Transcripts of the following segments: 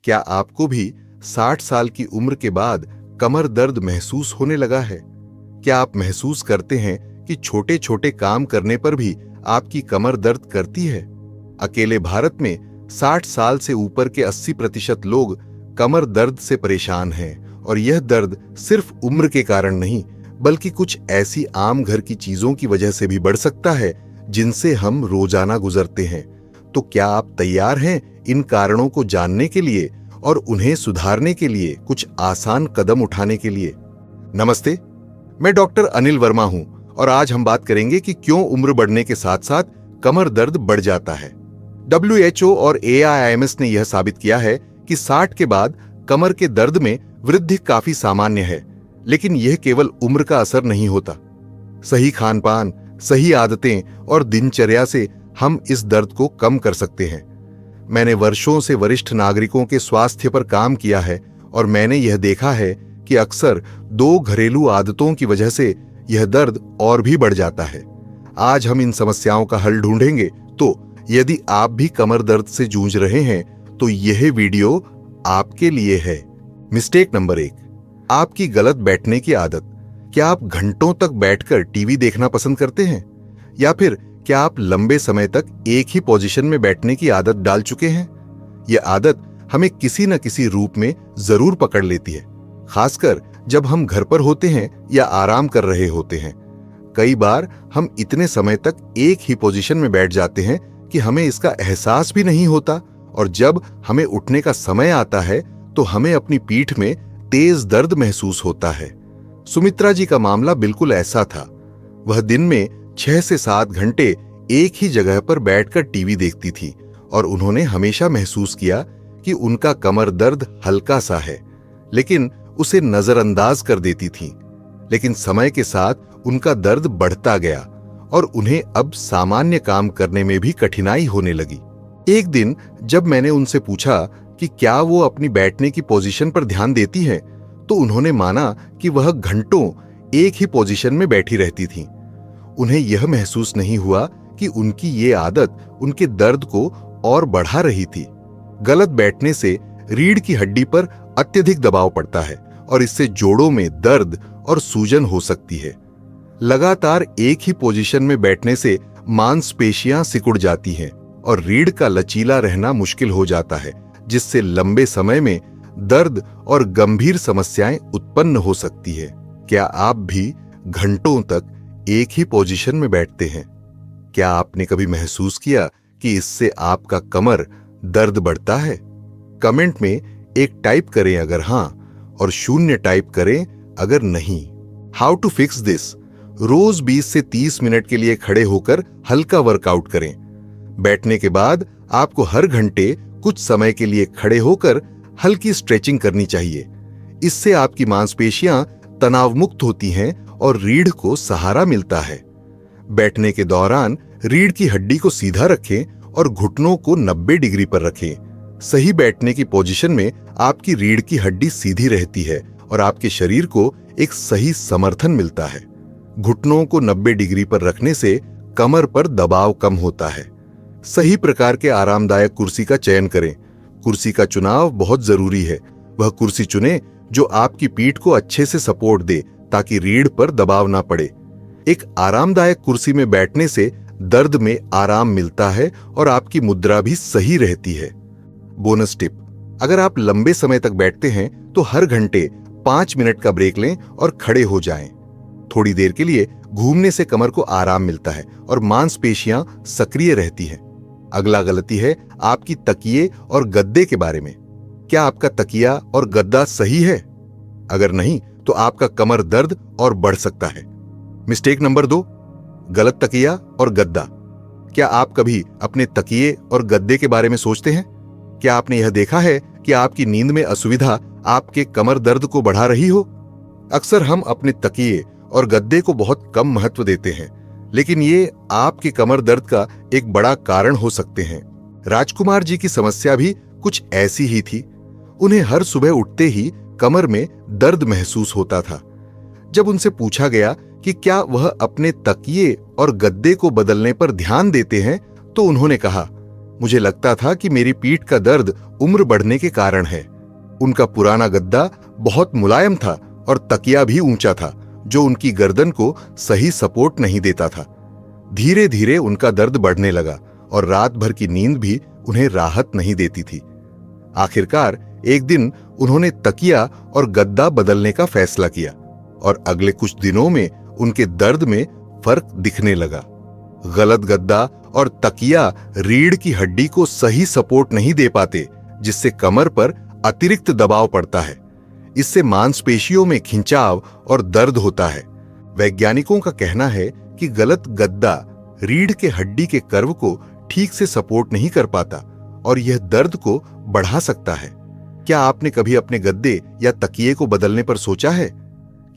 क्या आपको भी 60 साल की उम्र के बाद कमर दर्द महसूस होने लगा है? क्या आप महसूस करते हैं कि छोटे छोटे काम करने पर भी आपकी कमर दर्द करती है? अकेले भारत में 60 साल से ऊपर के 80% लोग कमर दर्द से परेशान हैं और यह दर्द सिर्फ उम्र के कारण नहीं बल्कि कुछ ऐसी आम घर की चीजों की वजह से भी बढ़ सकता है जिनसे हम रोजाना गुजरते हैं। तो क्या आप तैयार हैं इन कारणों को जानने के लिए और उन्हें सुधारने के लिए कुछ आसान कदम उठाने के लिए? नमस्ते, मैं डॉक्टर अनिल वर्मा हूं और आज हम बात करेंगे कि क्यों उम्र बढ़ने के साथ साथ कमर दर्द बढ़ जाता है। WHO और AIIMS ने यह साबित किया है कि 60 के बाद कमर के दर्द में वृद्धि काफी सामान्य है, लेकिन यह केवल उम्र का असर नहीं होता। सही खानपान, सही आदतें और दिनचर्या से हम इस दर्द को कम कर सकते हैं। मैंने वर्षों से वरिष्ठ नागरिकों के स्वास्थ्य पर काम किया है और मैंने यह देखा है कि अक्सर 2 घरेलू आदतों की वजह से यह दर्द और भी बढ़ जाता है। आज हम इन समस्याओं का हल ढूंढेंगे, तो यदि आप भी कमर दर्द से जूझ रहे हैं तो यह वीडियो आपके लिए है। मिस्टेक नंबर 1, आपकी गलत बैठने की आदत। क्या आप घंटों तक बैठकर टीवी देखना पसंद करते हैं? या फिर क्या आप लंबे समय तक एक ही पोजीशन में बैठने की आदत डाल चुके हैं? यह आदत हमें किसी न किसी रूप में जरूर पकड़ लेती है, खासकर जब हम घर पर होते हैं या आराम कर रहे होते हैं। कई बार हम इतने समय तक एक ही पोजीशन में बैठ जाते हैं कि हमें इसका एहसास भी नहीं होता, और जब हमें उठने का समय आता है तो हमें अपनी पीठ में तेज दर्द महसूस होता है। सुमित्रा जी का मामला बिल्कुल ऐसा था। वह दिन में 6 से 7 घंटे एक ही जगह पर बैठकर टीवी देखती थी और उन्होंने हमेशा महसूस किया कि उनका कमर दर्द हल्का सा है, लेकिन उसे नजरअंदाज कर देती थी। लेकिन समय के साथ उनका दर्द बढ़ता गया और उन्हें अब सामान्य काम करने में भी कठिनाई होने लगी। एक दिन जब मैंने उनसे पूछा कि क्या वो अपनी बैठने की पोजीशन पर ध्यान देती हैं, तो उन्होंने माना कि वह घंटों एक ही पोजीशन में बैठी रहती थीं। उन्हें यह महसूस नहीं हुआ कि उनकी ये आदत उनके दर्द को और बढ़ा रही थी। गलत बैठने से रीढ़ की हड्डी पर अत्यधिक दबाव पड़ता है और इससे जोड़ों में दर्द और सूजन हो सकती है। लगातार एक ही पोजीशन में बैठने से मांसपेशियां सिकुड़ जाती हैं और रीढ़ का लचीला रहना मुश्किल हो जाता है, जिससे लंबे समय में दर्द और गंभीर समस्याएं उत्पन्न हो सकती है। क्या आप भी घंटों तक एक ही पोजीशन में बैठते हैं? क्या आपने कभी महसूस किया कि इससे आपका कमर दर्द बढ़ता है? कमेंट में 1 टाइप करें अगर हां और 0 टाइप करें अगर नहीं। How to fix this? रोज 20 से 30 मिनट के लिए खड़े होकर हल्का वर्कआउट करें। बैठने के बाद आपको हर घंटे कुछ समय के लिए खड़े होकर हल्की स्ट्रेचिंग करनी चाहिए। इससे आपकी मांसपेशियां तनाव मुक्त होती हैं और रीढ़ को सहारा मिलता है। बैठने के दौरान रीढ़ की हड्डी को सीधा रखें और घुटनों को 90 डिग्री पर रखें। सही बैठने की पोजीशन में आपकी रीढ़ की हड्डी सीधी रहती है और आपके शरीर को एक सही समर्थन मिलता है। घुटनों को 90 डिग्री पर रखने से कमर पर दबाव कम होता है। सही प्रकार के आरामदायक कुर्सी का चयन करें। कुर्सी का चुनाव बहुत जरूरी है। वह कुर्सी चुनें जो आपकी पीठ को अच्छे से सपोर्ट दे ताकि रीढ़ पर दबाव ना पड़े। एक आरामदायक कुर्सी में बैठने से दर्द में आराम मिलता है और आपकी मुद्रा भी सही रहती है। बोनस टिप: अगर आप लंबे समय तक बैठते हैं तो हर घंटे 5 मिनट का ब्रेक लें और खड़े हो जाएं। थोड़ी देर के लिए घूमने से कमर को आराम मिलता है और मांसपेशियां सक्रिय रहती हैं। अगला गलती है आपकी तकिए और गद्दे के बारे में। क्या आपका तकिया और गद्दा सही है? अगर नहीं तो आपका कमर दर्द और बढ़ सकता है। मिस्टेक नंबर 2, गलत तकिया और गद्दा। क्या आप कभी अपने तकिए और गद्दे के बारे में सोचते हैं? क्या आपने यह देखा है कि आपकी नींद में असुविधा आपके कमर दर्द को बढ़ा रही हो? अक्सर हम अपने तकिए और गद्दे को बहुत कम महत्व देते हैं, लेकिन ये आपके कमर दर्द का एक बड़ा कारण हो सकते हैं। राजकुमार जी की समस्या भी कुछ ऐसी ही थी। उन्हें हर सुबह उठते ही कमर में दर्द महसूस होता था। जब उनसे पूछा गया कि क्या वह अपने तकिए और गद्दे को बदलने पर ध्यान देते हैं, तो उन्होंने कहा, मुझे लगता था कि मेरी पीठ का दर्द उम्र बढ़ने के कारण है। उनका पुराना गद्दा बहुत मुलायम था और तकिया भी ऊंचा था, जो उनकी गर्दन को सही सपोर्ट नहीं देता था। धीरे धीरे उनका दर्द बढ़ने लगा और रात भर की नींद भी उन्हें राहत नहीं देती थी। आखिरकार एक दिन उन्होंने तकिया और गद्दा बदलने का फैसला किया और अगले कुछ दिनों में उनके दर्द में फर्क दिखने लगा। गलत गद्दा और तकिया रीढ़ की हड्डी को सही सपोर्ट नहीं दे पाते, जिससे कमर पर अतिरिक्त दबाव पड़ता है। इससे मांसपेशियों में खिंचाव और दर्द होता है। वैज्ञानिकों का कहना है कि गलत गद्दा रीढ़ के हड्डी के कर्व को ठीक से सपोर्ट नहीं कर पाता और यह दर्द को बढ़ा सकता है। क्या आपने कभी अपने गद्दे या तकिए को बदलने पर सोचा है?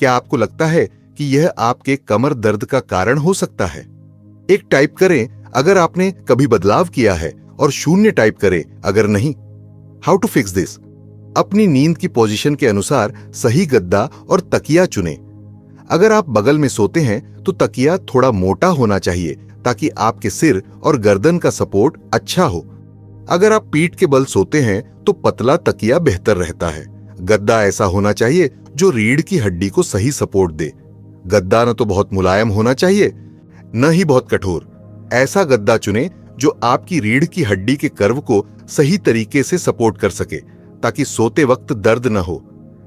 क्या आपको लगता है कि यह आपके कमर दर्द का कारण हो सकता है? एक टाइप करें अगर आपने कभी बदलाव किया है और 0 टाइप करें अगर नहीं। How to fix this? अपनी नींद की पोजीशन के अनुसार सही गद्दा और तकिया चुनें। अगर आप बगल में सोते हैं तो तकिया थोड़ा मोटा होना चाहिए ताकि आपके सिर और गर्दन का सपोर्ट अच्छा हो। अगर आप पीठ के बल सोते हैं तो पतला तकिया बेहतर रहता है। गद्दा ऐसा होना चाहिए जो रीढ़ की हड्डी को सही सपोर्ट दे। गद्दा न तो बहुत मुलायम होना चाहिए न ही बहुत कठोर। ऐसा गद्दा चुनें जो आपकी रीढ़ की हड्डी के कर्व को सही तरीके से सपोर्ट कर सके ताकि सोते वक्त दर्द न हो।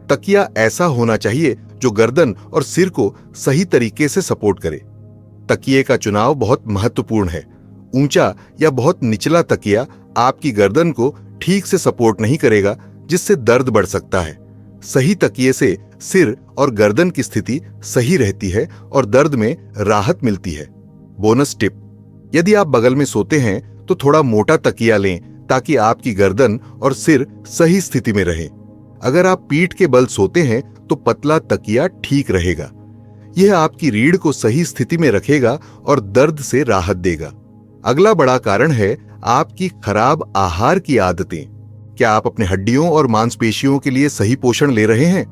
तकिया ऐसा होना चाहिए जो गर्दन और सिर को सही तरीके से सपोर्ट करे। तकिए का चुनाव बहुत महत्वपूर्ण है। ऊंचा या बहुत निचला तकिया आपकी गर्दन को ठीक से सपोर्ट नहीं करेगा, जिससे दर्द बढ़ सकता है। सही तकिए से सिर और गर्दन की स्थिति सही रहती है और दर्द में राहत मिलती है। बोनस टिप: यदि आप बगल में सोते हैं तो थोड़ा मोटा तकिया लें ताकि आपकी गर्दन और सिर सही स्थिति में रहे। अगर आप पीठ के बल सोते हैं तो पतला तकिया ठीक रहेगा। यह आपकी रीढ़ को सही स्थिति में रखेगा और दर्द से राहत देगा। अगला बड़ा कारण है आपकी खराब आहार की आदतें। क्या आप अपने हड्डियों और मांसपेशियों के लिए सही पोषण ले रहे हैं?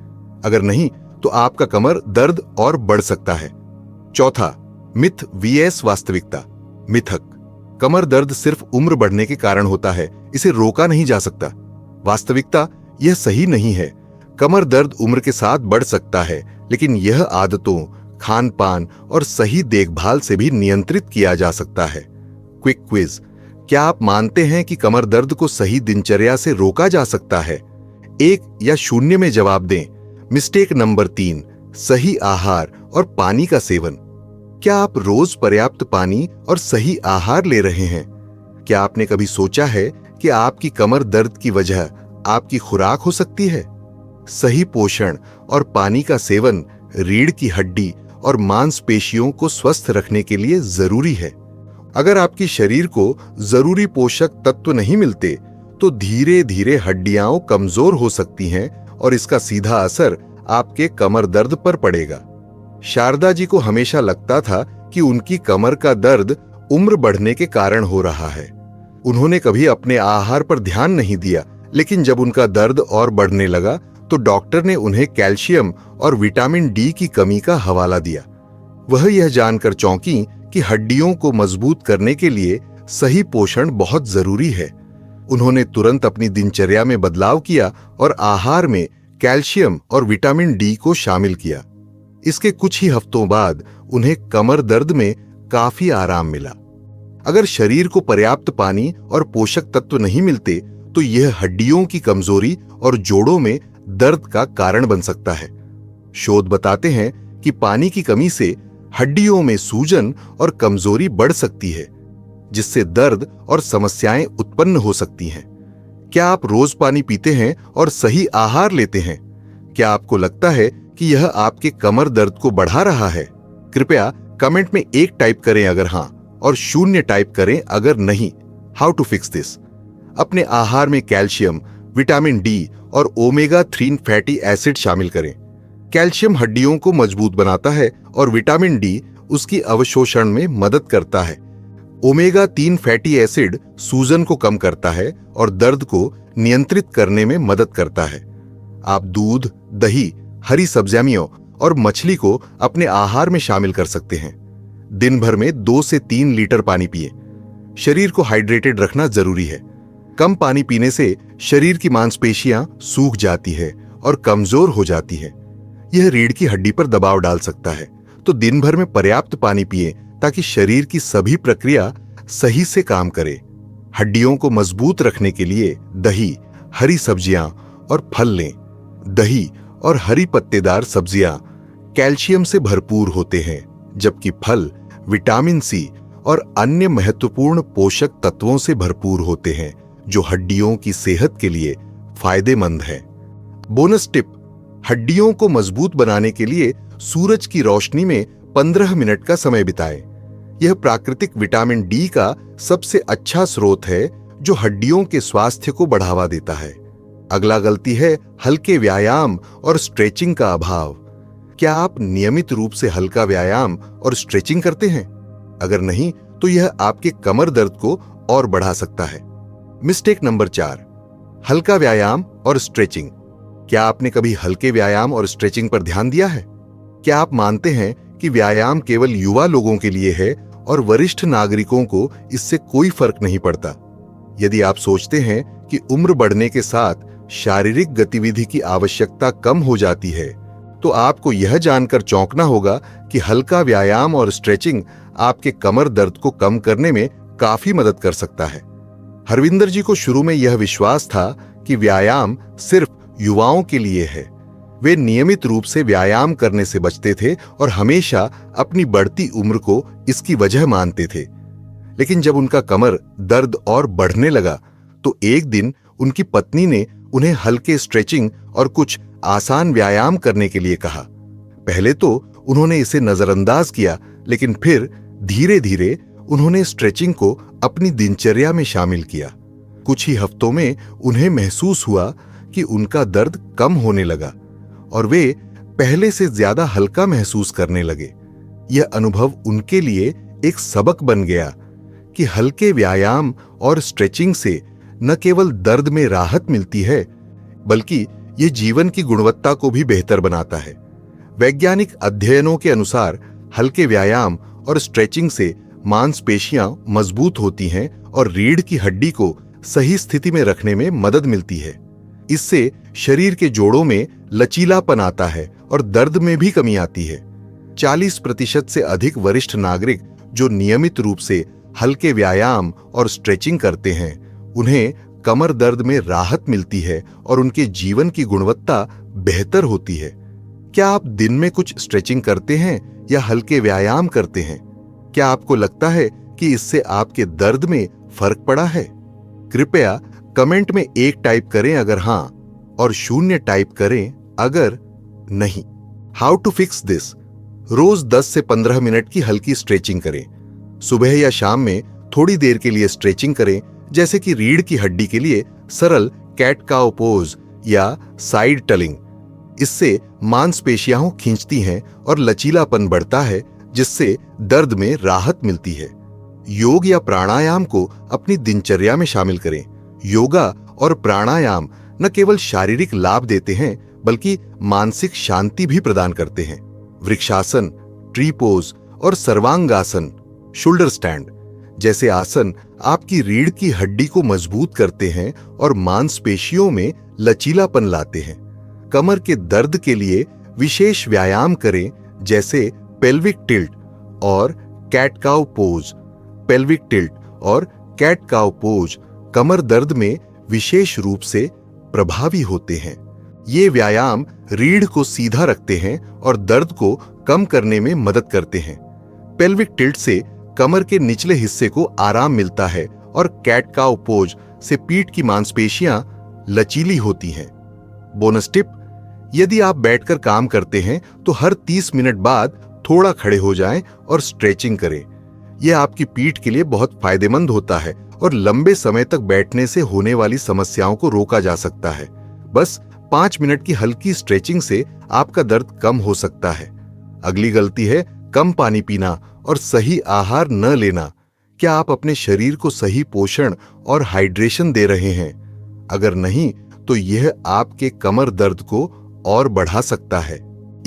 अगर नहीं तो आपका कमर दर्द और बढ़ सकता है। चौथा, मिथ vs वास्तविकता। मिथक: कमर दर्द सिर्फ उम्र बढ़ने के कारण होता है, इसे रोका नहीं जा सकता। वास्तविकता: यह सही नहीं है। कमर दर्द उम्र के साथ बढ़ सकता है, लेकिन यह आदतों, खान पान और सही देखभाल से भी नियंत्रित किया जा सकता है। क्विक क्विज: क्या आप मानते हैं कि कमर दर्द को सही दिनचर्या से रोका जा सकता है? 1 या 0 में जवाब दें। मिस्टेक नंबर 3: सही आहार और पानी का सेवन। क्या आप रोज पर्याप्त पानी और सही आहार ले रहे हैं? क्या आपने कभी सोचा है कि आपकी कमर दर्द की वजह आपकी खुराक हो सकती है? सही पोषण और पानी का सेवन रीढ़ की हड्डी और मांसपेशियों को स्वस्थ रखने के लिए जरूरी है। अगर आपकी शरीर को जरूरी पोषक तत्व नहीं मिलते तो धीरे धीरे हड्डियां कमजोर हो सकती हैं और इसका सीधा असर आपके कमर दर्द पर पड़ेगा। शारदा जी को हमेशा लगता था कि उनकी कमर का दर्द उम्र बढ़ने के कारण हो रहा है। उन्होंने कभी अपने आहार पर ध्यान नहीं दिया, लेकिन जब उनका दर्द और बढ़ने लगा तो डॉक्टर ने उन्हें कैल्शियम और विटामिन डी की कमी का हवाला दिया। वह यह जानकर चौंकी कि हड्डियों को मजबूत करने के लिए सही पोषण बहुत जरूरी है। उन्होंने तुरंत अपनी दिनचर्या में बदलाव किया और आहार में कैल्शियम और विटामिन डी को शामिल किया। इसके कुछ ही हफ्तों बाद उन्हें कमर दर्द में काफी आराम मिला। अगर शरीर को पर्याप्त पानी और पोषक तत्व नहीं मिलते तो यह हड्डियों की कमजोरी और जोड़ों में दर्द का कारण बन सकता है। शोध बताते हैं कि पानी की कमी से हड्डियों में सूजन और कमजोरी बढ़ सकती है, जिससे दर्द और समस्याएं उत्पन्न हो सकती हैं। क्या आप रोज पानी पीते हैं और सही आहार लेते हैं? क्या आपको लगता है कि यह आपके कमर दर्द को बढ़ा रहा है? कृपया कमेंट में 1 टाइप करें अगर हां और 0 टाइप करें अगर नहीं। How to fix this? अपने आहार में कैल्शियम, विटामिन डी और ओमेगा 3 फैटी एसिड शामिल करें। कैल्शियम हड्डियों को मजबूत बनाता है और विटामिन डी उसकी अवशोषण में मदद करता है। ओमेगा 3 फैटी एसिड सूजन को कम करता है और दर्द को नियंत्रित करने में मदद करता है। आप दूध, दही, हरी सब्जियां और मछली को अपने आहार में शामिल कर सकते हैं। दिन भर में 2 से 3 लीटर पानी पिए। शरीर को हाइड्रेटेड रखना जरूरी है। कम पानी पीने से शरीर की मांसपेशियां सूख जाती है और कमजोर हो जाती है। यह रीढ़ की हड्डी पर दबाव डाल सकता है। तो दिन भर में पर्याप्त पानी पिए ताकि शरीर की सभी प्रक्रिया सही से काम करे। हड्डियों को मजबूत रखने के लिए दही, हरी सब्जियां और फल लें। दही और हरी पत्तेदार सब्जियां कैल्शियम से भरपूर होते हैं, जबकि फल विटामिन सी और अन्य महत्वपूर्ण पोषक तत्वों से भरपूर होते हैं, जो हड्डियों की सेहत के लिए फायदेमंद है। बोनस टिप: हड्डियों को मजबूत बनाने के लिए सूरज की रोशनी में 15 मिनट का समय बिताएं। यह प्राकृतिक विटामिन डी का सबसे अच्छा स्रोत है, जो हड्डियों के स्वास्थ्य को बढ़ावा देता है। अगला गलती है हल्के व्यायाम और स्ट्रेचिंग का अभाव। क्या आप नियमित रूप से हल्का व्यायाम और स्ट्रेचिंग करते हैं? अगर नहीं, तो यह आपके कमर दर्द को और बढ़ा सकता है। मिस्टेक नंबर 4: हल्का व्यायाम और स्ट्रेचिंग। क्या आपने कभी हल्के व्यायाम और स्ट्रेचिंग पर ध्यान दिया है? क्या आप मानते हैं कि व्यायाम केवल युवा लोगों के लिए है और वरिष्ठ नागरिकों को इससे कोई फर्क नहीं पड़ता? यदि आप सोचते हैं कि उम्र बढ़ने के साथ शारीरिक गतिविधि की आवश्यकता कम हो जाती है, तो आपको यह जानकर चौंकना होगा कि हल्का व्यायाम और स्ट्रेचिंग आपके कमर दर्द को कम करने में काफी मदद कर सकता है। हरविंदर जी को शुरू में यह विश्वास था कि व्यायाम सिर्फ युवाओं के लिए है। वे नियमित रूप से व्यायाम करने से बचते थे और हमेशा अपनी बढ़ती उम्र को इसकी वजह मानते थे। लेकिन जब उनका कमर दर्द और बढ़ने लगा, तो एक दिन उनकी पत्नी ने उन्हें हल्के स्ट्रेचिंग और कुछ आसान व्यायाम करने के लिए कहा। पहले तो उन्होंने इसे नजरअंदाज किया, लेकिन फिर धीरे धीरे उन्होंने स्ट्रेचिंग को अपनी दिनचर्या में शामिल किया। कुछ ही हफ्तों में उन्हें महसूस हुआ कि उनका दर्द कम होने लगा और वे पहले से ज्यादा हल्का महसूस करने लगे। यह अनुभव उनके लिए एक सबक बन गया कि हल्के व्यायाम और स्ट्रेचिंग से न केवल दर्द में राहत मिलती है, बल्कि यह जीवन की गुणवत्ता को भी बेहतर बनाता है। वैज्ञानिक अध्ययनों के अनुसार हल्के व्यायाम और स्ट्रेचिंग से मांसपेशियां मजबूत होती हैं और रीढ़ की हड्डी को सही स्थिति में रखने में मदद मिलती है। इससे शरीर के जोड़ों में लचीलापन आता है और दर्द में भी कमी आती है। 40% से अधिक वरिष्ठ नागरिक जो नियमित रूप से हल्के व्यायाम और स्ट्रेचिंग करते हैं, उन्हें कमर दर्द में राहत मिलती है और उनके जीवन की गुणवत्ता बेहतर होती है। क्या आप दिन में कुछ स्ट्रेचिंग करते हैं या हल्के व्यायाम करते हैं? क्या आपको लगता है कि इससे आपके दर्द में फर्क पड़ा है? कृपया कमेंट में 1 टाइप करें अगर हां और 0 टाइप करें अगर नहीं। हाउ टू फिक्स दिस: रोज 10 से 15 मिनट की हल्की स्ट्रेचिंग करें। सुबह या शाम में थोड़ी देर के लिए स्ट्रेचिंग करें, जैसे कि रीढ़ की हड्डी के लिए सरल कैट काउ पोज या साइड टलिंग। इससे मांसपेशियां खींचती हैं और लचीलापन बढ़ता है, जिससे दर्द में राहत मिलती है। योग या प्राणायाम को अपनी दिनचर्या में शामिल करें। योगा और प्राणायाम न केवल शारीरिक लाभ देते हैं, बल्कि मानसिक शांति भी प्रदान करते हैं। वृक्षासन, ट्री पोज और सर्वांगासन, शोल्डर स्टैंड जैसे आसन आपकी रीढ़ की हड्डी को मजबूत करते हैं और मांसपेशियों में लचीलापन लाते हैं। कमर के दर्द के लिए विशेष व्यायाम करें, जैसे पेल्विक टिल्ट और cat cow pose. Pelvic tilt और कैट काउ पोज कमर दर्द में विशेष रूप से प्रभावी होते हैं। ये व्यायाम रीढ़ को सीधा रखते हैं और दर्द को कम करने में मदद करते हैं। पेल्विक टिल्ट से कमर के निचले हिस्से को आराम मिलता है और कैट काउ पोज से पीठ की मांसपेशियां लचीली होती हैं। बोनस टिप: यदि आप बैठकर काम करते हैं तो हर 30 मिनट बाद थोड़ा खड़े हो जाएं और स्ट्रेचिंग करें। यह आपकी पीठ के लिए बहुत फायदेमंद होता है और लंबे समय तक बैठने से होने वाली समस्याओं को रोका जा सकता है। बस 5 मिनट की हल्की स्ट्रेचिंग से आपका दर्द कम हो सकता है। अगली गलती है कम पानी पीना और सही आहार न लेना। क्या आप अपने शरीर को सही पोषण और हाइड्रेशन दे रहे हैं? अगर नहीं, तो यह आपके कमर दर्द को और बढ़ा सकता है।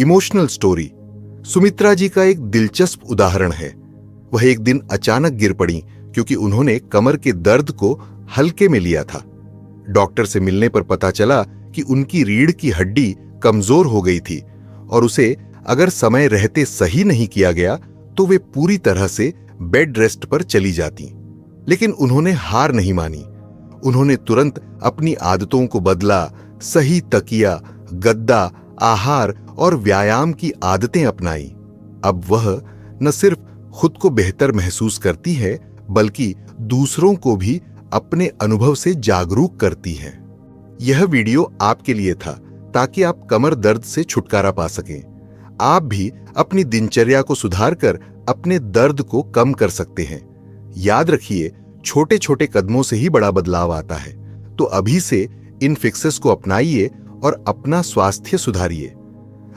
इमोशनल स्टोरी: सुमित्रा जी का एक दिलचस्प उदाहरण है। वह एक दिन अचानक गिर पड़ी क्योंकि उन्होंने कमर के दर्द को हल्के में लिया था। डॉक्टर से मिलने पर पता चला कि उनकी रीढ़ की हड्डी कमजोर हो गई थी और उसे अगर समय रहते सही नहीं किया गया तो वे पूरी तरह से बेड रेस्ट पर चली जाती। लेकिन उन्होंने हार नहीं मानी। उन्होंने तुरंत अपनी आदतों को बदला, सही तकिया, गद्दा, आहार और व्यायाम की आदतें अपनाई। अब वह न सिर्फ खुद को बेहतर महसूस करती है बल्कि दूसरों को भी अपने अनुभव से जागरूक करती है। यह वीडियो आपके लिए था ताकि आप कमर दर्द से छुटकारा पा सकें। आप भी अपनी दिनचर्या को सुधारकर अपने दर्द को कम कर सकते हैं। याद रखिए, छोटे छोटे कदमों से ही बड़ा बदलाव आता है। तो अभी से इन फिक्सेस को अपनाइए और अपना स्वास्थ्य सुधारिए।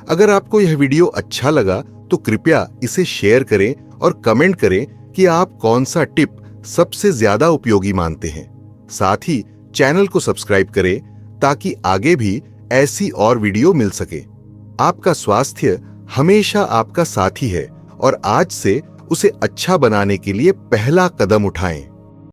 अगर आपको यह वीडियो अच्छा लगा तो कृपया इसे शेयर करें और कमेंट करें कि आप कौन सा टिप सबसे ज्यादा उपयोगी मानते हैं। साथ ही चैनल को सब्सक्राइब करें ताकि आगे भी ऐसी और वीडियो मिल सके। आपका स्वास्थ्य हमेशा आपका साथी है और आज से उसे अच्छा बनाने के लिए पहला कदम उठाएं।